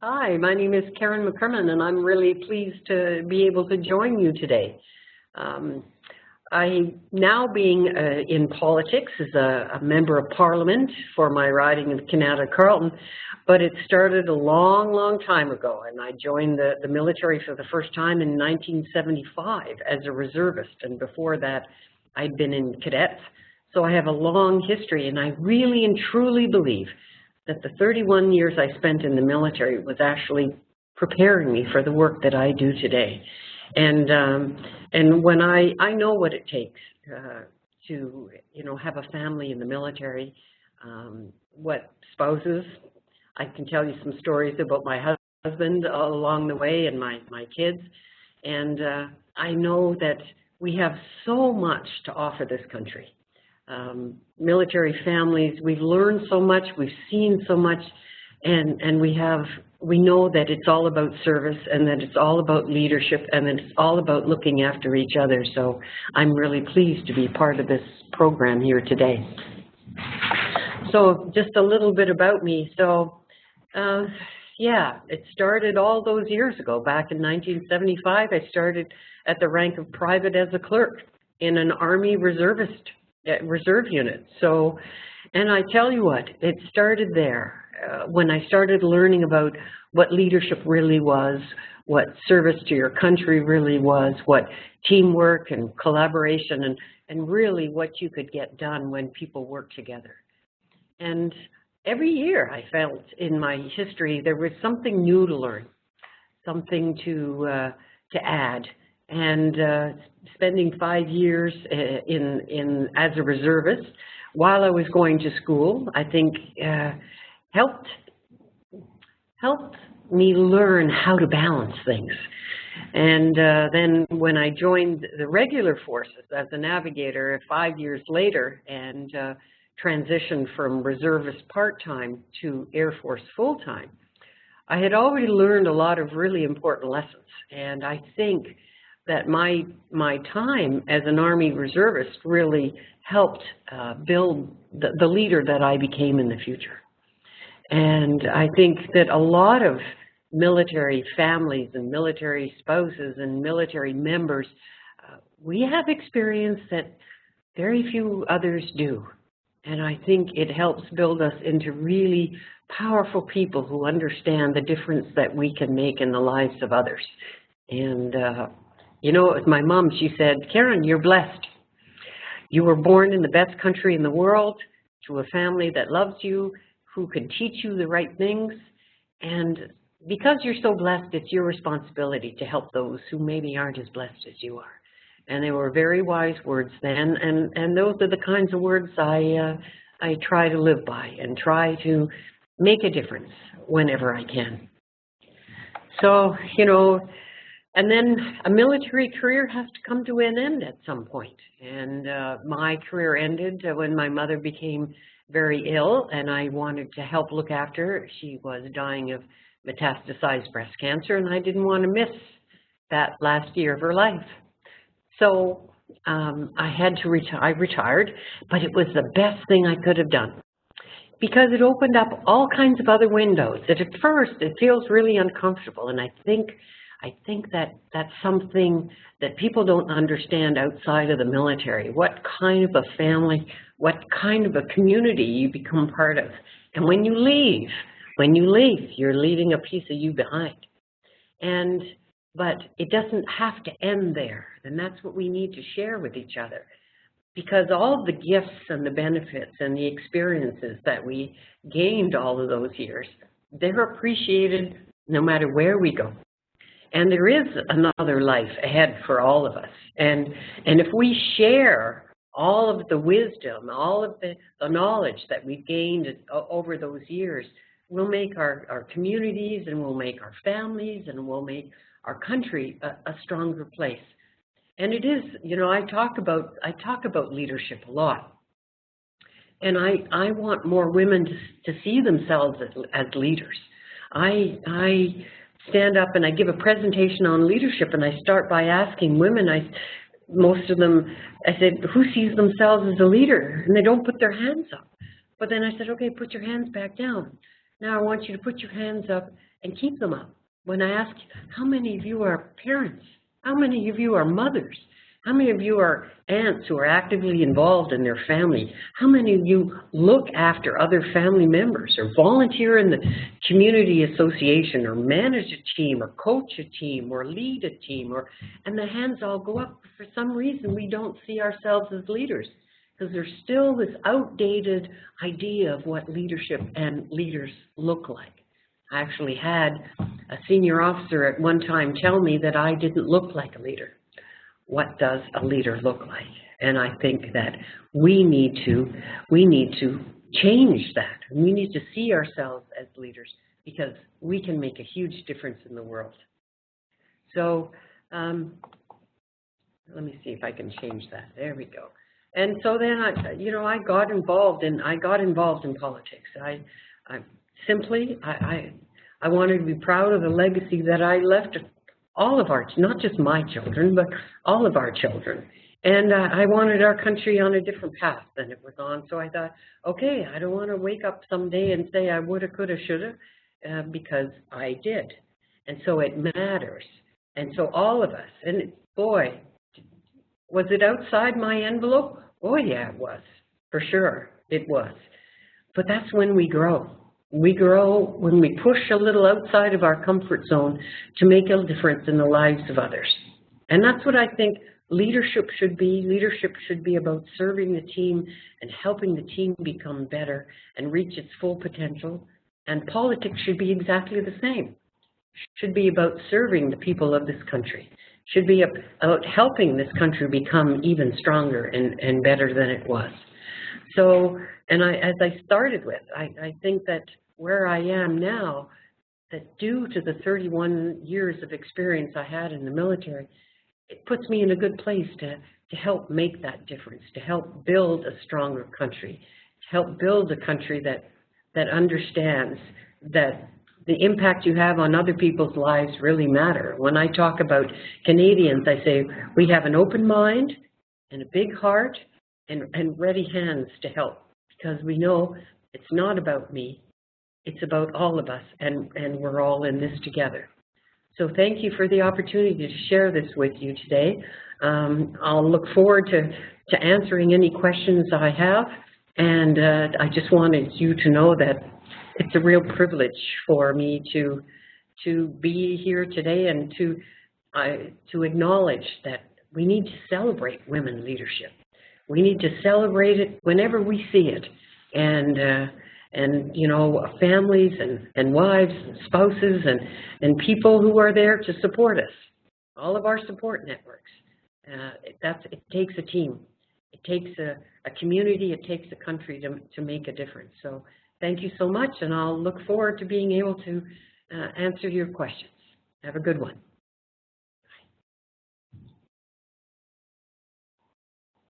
Hi, my name is Karen McCrimmon, and I'm really pleased to be able to join you today. I now being in politics as a member of Parliament for my riding in Canada-Carleton, but it started a long, long time ago, and I joined the military for the first time in 1975 as a reservist, and before that I'd been in cadets. So I have a long history, and I really and truly believe that the 31 years I spent in the military was actually preparing me for the work that I do today. And when I know what it takes to have a family in the military, what spouses. I can tell you some stories about my husband along the way and my kids, and I know that we have so much to offer this country. Military families, we've learned so much, we've seen so much, and we know that it's all about service and that it's all about leadership and that it's all about looking after each other. So I'm really pleased to be part of this program here today. So just a little bit about me. So yeah, it started all those years ago. Back in 1975, I started at the rank of private as a clerk in an Army reserve unit. So, and I tell you what, it started there when I started learning about what leadership really was, what service to your country really was, what teamwork and collaboration and really what you could get done when people work together. And every year I felt in my history there was something new to learn, something to add. And spending 5 years as a reservist while I was going to school, I think helped me learn how to balance things. And then when I joined the regular forces as a navigator 5 years later and transitioned from reservist part-time to Air Force full-time, I had already learned a lot of really important lessons. And I think that my time as an Army reservist really helped build the leader that I became in the future. And I think that a lot of military families and military spouses and military members, we have experience that very few others do. And I think it helps build us into really powerful people who understand the difference that we can make in the lives of others. And you know, it was my mom, she said, Karen, you're blessed. You were born in the best country in the world, to a family that loves you, who can teach you the right things. And because you're so blessed, it's your responsibility to help those who maybe aren't as blessed as you are. And they were very wise words then, and those are the kinds of words I try to live by and try to make a difference whenever I can. So, you know, and then a military career has to come to an end at some point. And my career ended when my mother became very ill, and I wanted to help look after her. She was dying of metastasized breast cancer, and I didn't want to miss that last year of her life. So I had to retire. I retired, but it was the best thing I could have done because it opened up all kinds of other windows that at first it feels really uncomfortable. And I think that that's something that people don't understand outside of the military, what kind of a family, what kind of a community you become part of. And when you leave, you're leaving a piece of you behind. But it doesn't have to end there, and that's what we need to share with each other. Because all of the gifts and the benefits and the experiences that we gained all of those years, they're appreciated no matter where we go. And there is another life ahead for all of us. And if we share all of the wisdom, all of the knowledge that we've gained over those years, we'll make our communities and we'll make our families and we'll make our country a stronger place. And it is, you know, I talk about leadership a lot. And I want more women to see themselves as leaders. I stand up and I give a presentation on leadership, and I start by asking women, most of them, I said, who sees themselves as a leader? And they don't put their hands up. But then I said, okay, put your hands back down. Now I want you to put your hands up and keep them up. When I ask, how many of you are parents? How many of you are mothers? How many of you are aunts who are actively involved in their family? How many of you look after other family members or volunteer in the community association or manage a team or coach a team or lead a team? And the hands all go up. For some reason, we don't see ourselves as leaders because there's still this outdated idea of what leadership and leaders look like. I actually had a senior officer at one time tell me that I didn't look like a leader. What does a leader look like? And I think that we need to change that. We need to see ourselves as leaders because we can make a huge difference in the world. So let me see if I can change that. There we go. And so then I got involved in politics. I wanted to be proud of the legacy that I left all of our, not just my children, but all of our children. And I wanted our country on a different path than it was on. So I thought, okay, I don't want to wake up someday and say I woulda, coulda, shoulda, because I did. And so it matters. And so all of us, and boy, was it outside my envelope? Oh yeah, it was, for sure, it was. But that's when we grow. We grow when we push a little outside of our comfort zone to make a difference in the lives of others. And that's what I think leadership should be. Leadership should be about serving the team and helping the team become better and reach its full potential. And politics should be exactly the same. Should be about serving the people of this country. Should be about helping this country become even stronger and better than it was. So, and as I started with, I think that where I am now, that due to the 31 years of experience I had in the military, it puts me in a good place to help make that difference, to help build a stronger country, to help build a country that understands that the impact you have on other people's lives really matter. When I talk about Canadians, I say we have an open mind and a big heart and ready hands to help, because we know it's not about me, it's about all of us, and we're all in this together. So thank you for the opportunity to share this with you today. I'll look forward to answering any questions I have, and I just wanted you to know that it's a real privilege for me to be here today and to acknowledge that we need to celebrate women leadership. We need to celebrate it whenever we see it, and you know, families and wives and spouses and people who are there to support us, all of our support networks. It takes a team, it takes a community, it takes a country to make a difference. So thank you so much, and I'll look forward to being able to answer your questions. Have a good one.